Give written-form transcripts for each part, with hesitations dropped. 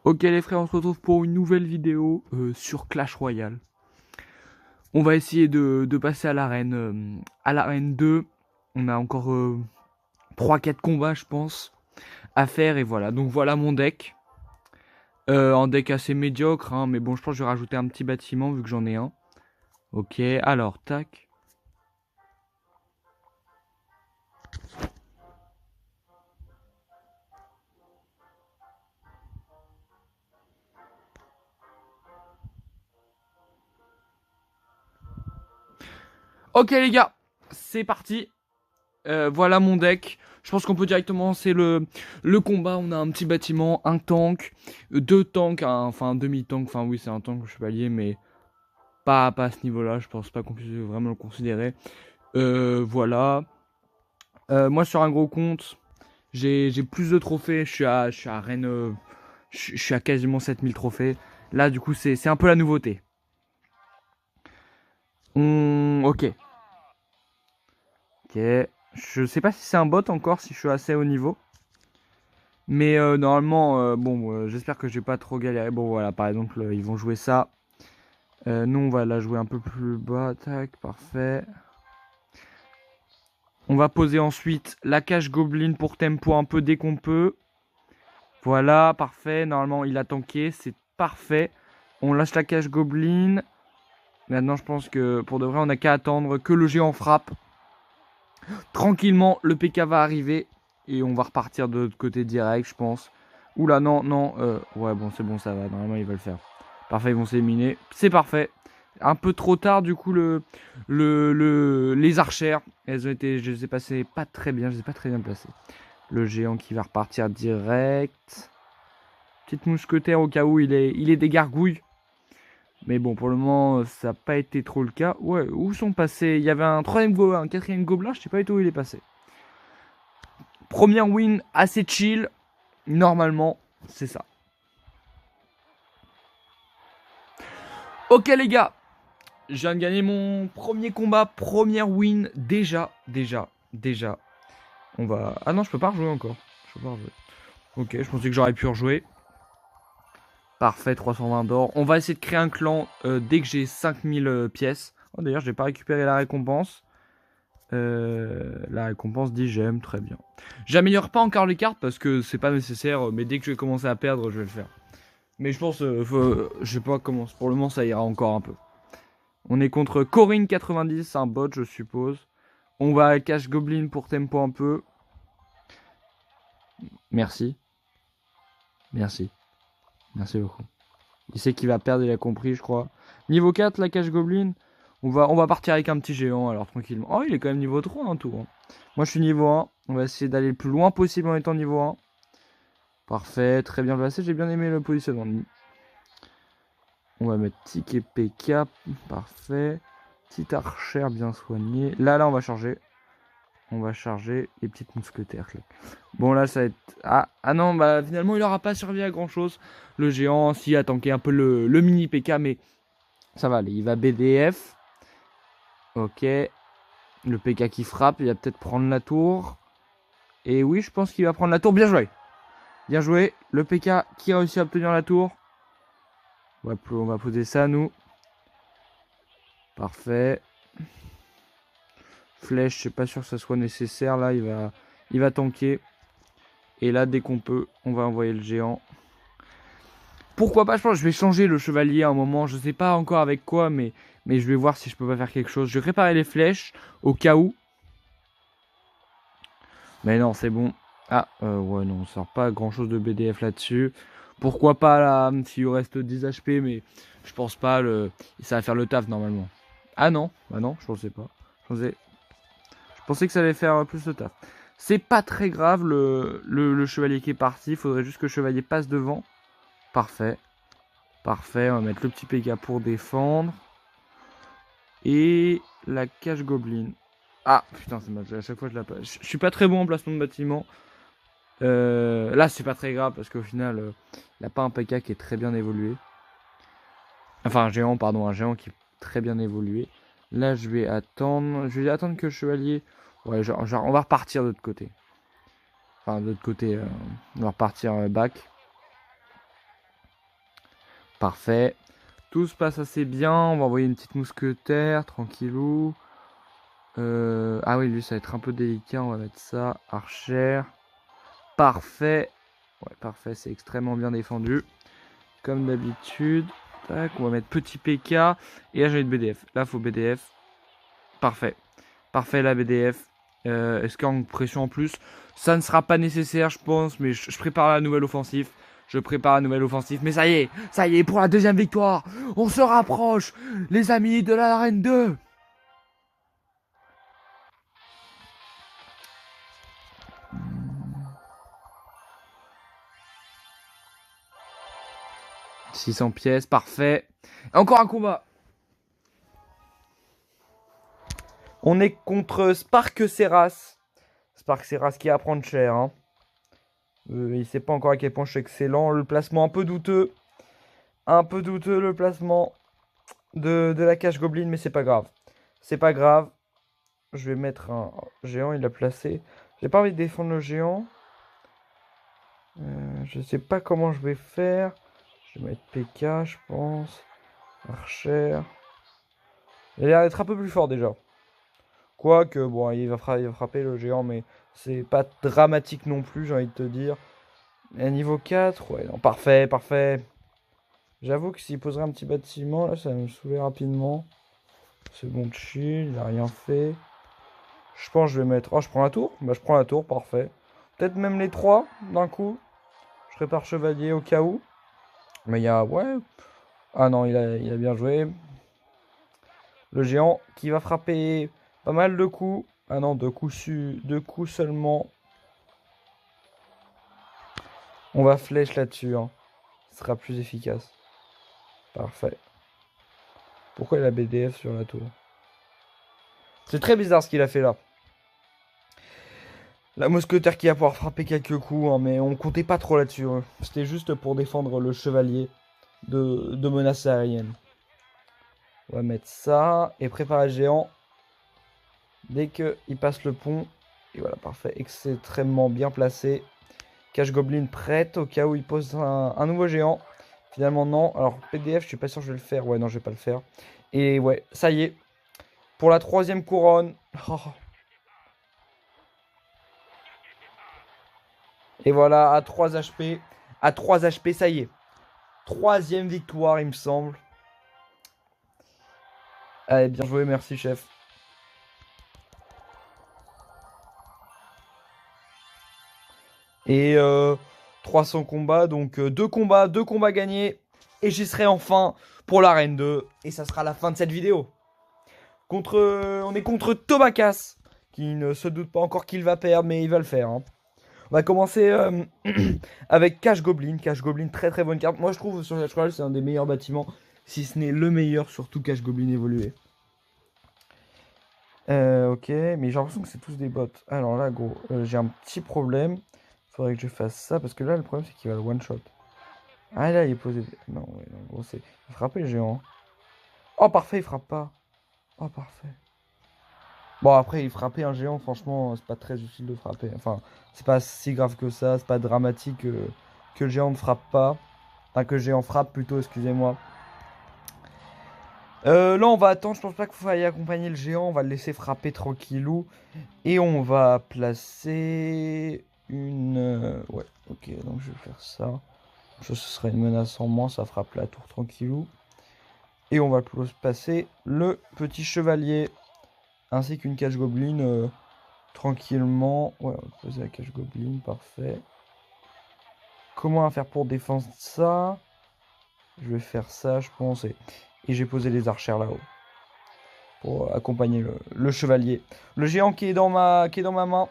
Ok les frères, on se retrouve pour une nouvelle vidéo sur Clash Royale. On va essayer de passer à l'arène 2. On a encore 3-4 combats je pense à faire et voilà. Donc voilà mon deck. Un deck assez médiocre hein, mais bon je pense que je vais rajouter un petit bâtiment vu que j'en ai un. Ok, alors tac. Ok les gars, c'est parti. Voilà mon deck. Je pense qu'on peut directement lancer le combat. On a un petit bâtiment, un tank, deux tanks, enfin un demi-tank. Enfin oui c'est un tank chevalier mais pas à ce niveau-là. Je pense pas qu'on puisse vraiment le considérer. Voilà. Moi sur un gros compte, j'ai plus de trophées. Je suis à Rennes. Je suis à quasiment 7000 trophées. Là du coup c'est un peu la nouveauté. Ok. Ok. Je sais pas si c'est un bot encore, si je suis assez haut niveau. Mais normalement, bon, j'espère que j'ai pas trop galéré. Bon, voilà, par exemple, ils vont jouer ça. Nous, on va la jouer un peu plus bas. Tac, parfait. On va poser ensuite la cage Goblin pour tempo un peu dès qu'on peut. Voilà, parfait. Normalement, il a tanké, c'est parfait. On lâche la cage Goblin. Maintenant, je pense que pour de vrai, on n'a qu'à attendre que le géant frappe. Tranquillement, le PK va arriver. Et on va repartir de l'autre côté direct, je pense. Oula, non, non. Ouais, bon, c'est bon, ça va. Normalement, il va le faire. Parfait, ils vont s'éliminer. C'est parfait. Un peu trop tard, du coup, les archères. Elles ont été, je les ai passées pas très bien. Je les ai pas très bien placées. Le géant qui va repartir direct. Petite mousquetaire au cas où il est des gargouilles. Mais bon, pour le moment, ça n'a pas été trop le cas. Ouais, où sont passés? Il y avait un quatrième gobelin. Je sais pas du tout où il est passé. Première win assez chill. Normalement, c'est ça. Ok les gars, je viens de gagner mon premier combat, première win. Déjà. On va... Ah non, je peux pas rejouer encore. Je peux pas rejouer. Ok, je pensais que j'aurais pu rejouer. Parfait, 320 d'or. On va essayer de créer un clan dès que j'ai 5000 pièces. Oh, d'ailleurs, je n'ai pas récupéré la récompense. La récompense dit j'aime, très bien. J'améliore pas encore les cartes parce que c'est pas nécessaire, mais dès que je vais commencer à perdre, je vais le faire. Mais je pense, je sais pas comment, pour le moment ça ira encore un peu. On est contre Corinne 90, un bot je suppose. On va cash Goblin pour tempo un peu. Merci. Merci. Merci beaucoup. Il sait qu'il va perdre, il a compris je crois. Niveau 4 la cash Goblin. On va partir avec un petit géant alors tranquillement. Oh il est quand même niveau 3 en tout. Hein. Moi je suis niveau 1. On va essayer d'aller le plus loin possible en étant niveau 1. Parfait, très bien placé. J'ai bien aimé le positionnement. On va mettre Tic et PK. Parfait. Petite archère bien soignée. Là, on va charger. On va charger les petites mousquetaires. Bon, là, ça va être... Ah non, bah finalement, il n'aura pas servi à grand-chose. Le géant, si, a tanké un peu le mini PK, mais ça va aller. Il va BDF. Ok. Le PK qui frappe, il va peut-être prendre la tour. Et oui, je pense qu'il va prendre la tour. Bien joué. Bien joué. Le PK qui a réussi à obtenir la tour. On va poser ça, nous. Parfait. Flèche, je suis pas sûr que ça soit nécessaire. Là, il va tanker. Et là, dès qu'on peut, on va envoyer le géant. Pourquoi pas, je pense que je vais changer le chevalier à un moment. Je sais pas encore avec quoi, mais je vais voir si je peux pas faire quelque chose. Je vais réparer les flèches au cas où. Mais non, c'est bon. Ah, ouais, non, on sort pas grand chose de BDF là-dessus. Pourquoi pas là, s'il reste 10 HP, mais je pense pas. Ça va faire le taf normalement. Ah non, bah non, je pensais pas. Je pensais que ça allait faire plus le taf. C'est pas très grave le chevalier qui est parti. Il faudrait juste que le chevalier passe devant. Parfait. Parfait. On va mettre le petit PK pour défendre. Et la cage Goblin. Ah putain, c'est mal. À chaque fois, je suis pas très bon en placement de bâtiment. Là, c'est pas très grave parce qu'au final, il n'a pas un PK qui est très bien évolué. Enfin, un géant, pardon. Un géant qui est très bien évolué. Là, je vais attendre. Je vais attendre que le chevalier. Ouais, genre, on va repartir de l'autre côté. Enfin, de l'autre côté, on va repartir back. Parfait. Tout se passe assez bien. On va envoyer une petite mousquetaire, tranquillou. Ah oui, lui, ça va être un peu délicat. On va mettre ça. Archère. Parfait. Ouais, parfait. C'est extrêmement bien défendu. Comme d'habitude. Tac, on va mettre petit PK. Et là, j'ai une BDF. Là, il faut BDF. Parfait. Parfait, la BDF. Est-ce qu'il y a une pression en plus? Ça ne sera pas nécessaire, je pense. Mais je prépare la nouvelle offensive. Je prépare la nouvelle offensive. Mais ça y est, pour la deuxième victoire. On se rapproche, les amis de l'arène 2. « 600 pièces, parfait. Encore un combat. On est contre Spark Serras. Spark Serras qui va prendre cher. Hein. Il sait pas encore à quel point je suis excellent. Le placement un peu douteux. Un peu douteux le placement de la cage Goblin, mais c'est pas grave. C'est pas grave. Je vais mettre un géant, il a placé. J'ai pas envie de défendre le géant. Je sais pas comment je vais faire. Je vais mettre PK, je pense. Archer. Il a l'air d'être un peu plus fort déjà. Quoique, bon, il va frapper le géant, mais c'est pas dramatique non plus, j'ai envie de te dire. Et à niveau 4, ouais, non, parfait, parfait. J'avoue que s'il poserait un petit bâtiment, là, ça va me saouler rapidement. C'est bon, chill, il a rien fait. Je pense que je vais mettre... Oh, je prends la tour? Bah, je prends la tour, parfait. Peut-être même les 3 d'un coup. Je prépare chevalier au cas où. Mais il y a... Ouais. Ah non, il a bien joué. Le géant qui va frapper pas mal de coups. Ah non, deux coups seulement. On va flèche là-dessus. Hein. Ce sera plus efficace. Parfait. Pourquoi il a BDF sur la tour? C'est très bizarre ce qu'il a fait là. La mousquetaire qui va pouvoir frapper quelques coups, hein, mais on comptait pas trop là-dessus. Hein. C'était juste pour défendre le chevalier de menaces aériennes. On va mettre ça et préparer le géant. Dès qu'il passe le pont. Et voilà, parfait. Extrêmement bien placé. Cage Goblin prête au cas où il pose un nouveau géant. Finalement, non. Alors, PDF, je suis pas sûr que je vais le faire. Ouais, non, je vais pas le faire. Et ouais, ça y est. Pour la 3e couronne. Oh. Et voilà, à 3 HP. À 3 HP, ça y est. 3e victoire, il me semble. Allez, bien joué, merci, chef. Et 300 combats, donc 2 combats gagnés. Et j'y serai enfin pour l'arène 2. Et ça sera la fin de cette vidéo. On est contre Tobakas, qui ne se doute pas encore qu'il va perdre, mais il va le faire. Hein. On va commencer avec Cache Goblin. Cache Goblin, très très bonne carte. Moi je trouve sur Clash Royale c'est un des meilleurs bâtiments, si ce n'est le meilleur, surtout Cache Goblin évolué. Ok, mais j'ai l'impression que c'est tous des bots. Alors là, gros, j'ai un petit problème. Faudrait que je fasse ça, parce que là, le problème, c'est qu'il va le one-shot. Ah, là, il est posé... Non, ouais, non, gros, c'est... Il frappait le géant. Oh, parfait, il frappe pas. Oh, parfait. Bon, après, il frappait un géant, franchement, c'est pas très utile de frapper. Enfin, c'est pas si grave que ça, c'est pas dramatique que le géant ne frappe pas. Enfin, que le géant frappe plutôt, excusez-moi. Là, on va attendre. Je pense pas qu'il faut aller accompagner le géant. On va le laisser frapper tranquillou. Et on va placer une... Ouais, ok. Donc, je vais faire ça. Ce sera une menace en moins. Ça frappe la tour tranquillou. Et on va passer le petit chevalier. Ainsi qu'une cage goblin tranquillement. Ouais, on va poser la cage goblin. Parfait. Comment on va faire pour défendre ça? Je vais faire ça, je pense. Et j'ai posé les archères là-haut. Pour accompagner le chevalier. Le géant qui est dans ma main.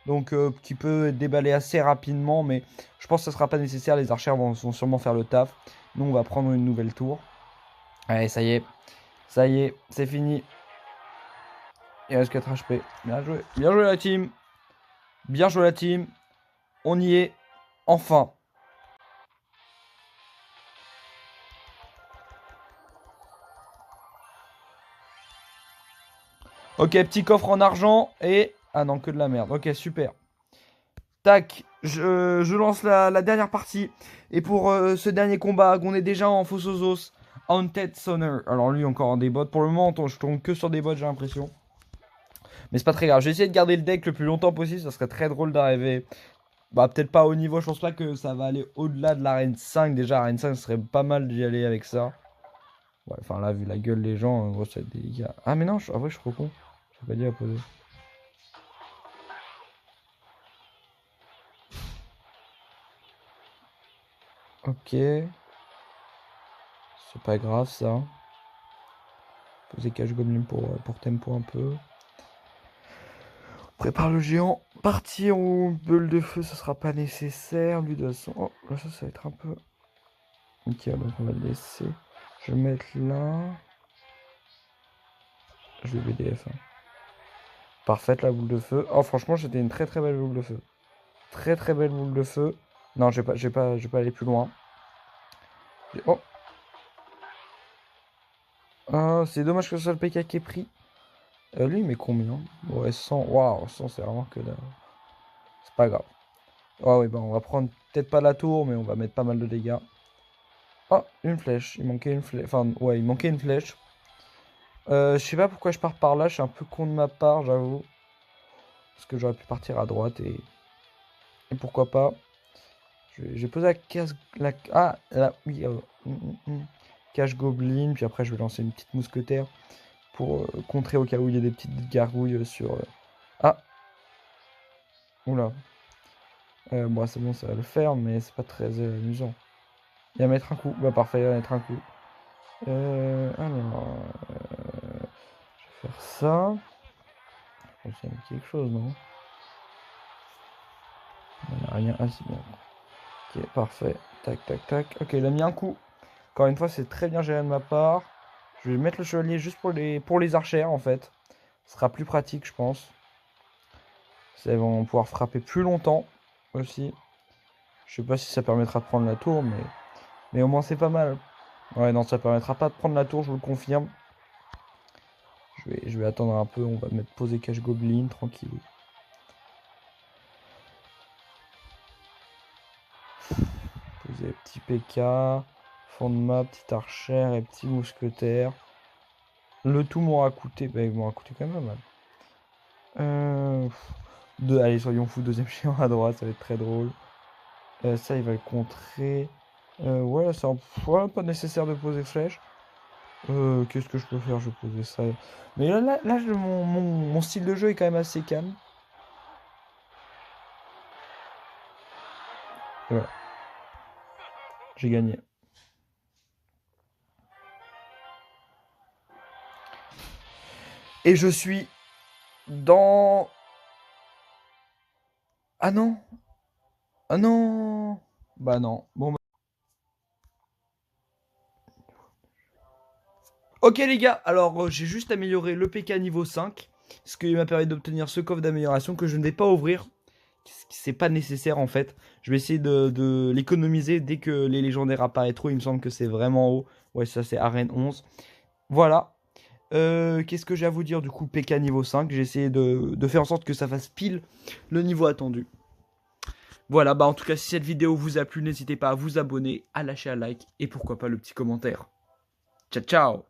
Donc qui peut être déballé assez rapidement. Mais je pense que ce ne sera pas nécessaire. Les archères vont sûrement faire le taf. Nous on va prendre une nouvelle tour. Allez, ça y est. Ça y est, c'est fini. Il reste 4 HP. Bien joué. Bien joué la team. Bien joué la team. On y est. Enfin. Ok, petit coffre en argent et... Ah non, que de la merde. Ok, super. Tac, je lance la dernière partie. Et pour ce dernier combat, on est déjà en Fossozos, Haunted Sonner. Alors lui, encore en des bots. Pour le moment, je tombe que sur des bots, j'ai l'impression. Mais c'est pas très grave. J'ai essayé de garder le deck le plus longtemps possible. Ça serait très drôle d'arriver. Bah, peut-être pas au niveau. Je pense pas que ça va aller au-delà de l'arène 5. Déjà, arène 5, ce serait pas mal d'y aller avec ça. Ouais, enfin là, vu la gueule des gens, en gros, ça va être délicat. Ah, mais non, en vrai, je suis trop con. J'ai pas dit à poser. Ok. C'est pas grave, ça. Poser cache goblin pour tempo un peu. Prépare le géant. Partir ou bulle de feu, ça sera pas nécessaire. Lui, de toute façon. Oh, là, ça va être un peu. Ok, donc on va le laisser. Je vais mettre là. Je vais BDF. Hein. Parfaite la boule de feu. Oh, franchement, c'était une très très belle boule de feu. Très très belle boule de feu. Non, je vais pas aller plus loin. Oh. Ah, c'est dommage que ce soit le PK qui est pris. Lui, il met combien? Ouais, 100. Waouh, 100, c'est vraiment que dalle. C'est pas grave. Ah oui, bah on va prendre peut-être pas la tour, mais on va mettre pas mal de dégâts. Oh, une flèche. Il manquait une flèche. Enfin, ouais, il manquait une flèche. Je sais pas pourquoi je pars par là. Je suis un peu con de ma part, j'avoue. Parce que j'aurais pu partir à droite et pourquoi pas. J'ai posé la case. Ah, là, oui. Cache Goblin. Puis après, je vais lancer une petite mousquetaire pour contrer au cas où il y a des petites gargouilles sur. Ah! Oula. Bon, c'est bon, ça va le faire, mais c'est pas très amusant. Il va mettre un coup. Bah, parfait, il va mettre un coup. Alors. Je vais faire ça. Je pense qu'il y a quelque chose, non? Il n'y a rien. Ah, c'est bien. Ok, parfait. Tac, tac, tac. Ok, il a mis un coup. Encore une fois, c'est très bien géré de ma part. Je vais mettre le chevalier juste pour les archères, en fait. Ce sera plus pratique, je pense. Elles vont pouvoir frapper plus longtemps aussi. Je sais pas si ça permettra de prendre la tour, mais au moins c'est pas mal. Ouais, non, ça permettra pas de prendre la tour, je vous le confirme. Je vais attendre un peu, on va mettre poser cache goblin, tranquille. Poser petit PK, fond de map, petite archère et petit mousquetaire. Le tout m'aura coûté, bah, il m'aura coûté quand même mal. Allez, soyons fous, deuxième géant à droite, ça va être très drôle. Ça, il va le contrer. Ouais, c'est voilà, pas nécessaire de poser flèche. Qu'est-ce que je peux faire? Je vais poser ça. Mais là mon style de jeu est quand même assez calme. Et voilà. J'ai gagné. Et je suis dans... Ah non! Ah non! Bah non. Bon, bah... Ok les gars, alors j'ai juste amélioré le PK niveau 5. Ce qui m'a permis d'obtenir ce coffre d'amélioration que je ne vais pas ouvrir. C'est pas nécessaire en fait. Je vais essayer de l'économiser dès que les légendaires apparaîtront. Il me semble que c'est vraiment haut. Ouais, ça c'est arène 11. Voilà. Qu'est-ce que j'ai à vous dire du coup? PK niveau 5. J'ai essayé de faire en sorte que ça fasse pile le niveau attendu. Voilà, bah en tout cas si cette vidéo vous a plu, n'hésitez pas à vous abonner, à lâcher un like et pourquoi pas le petit commentaire. Ciao ciao.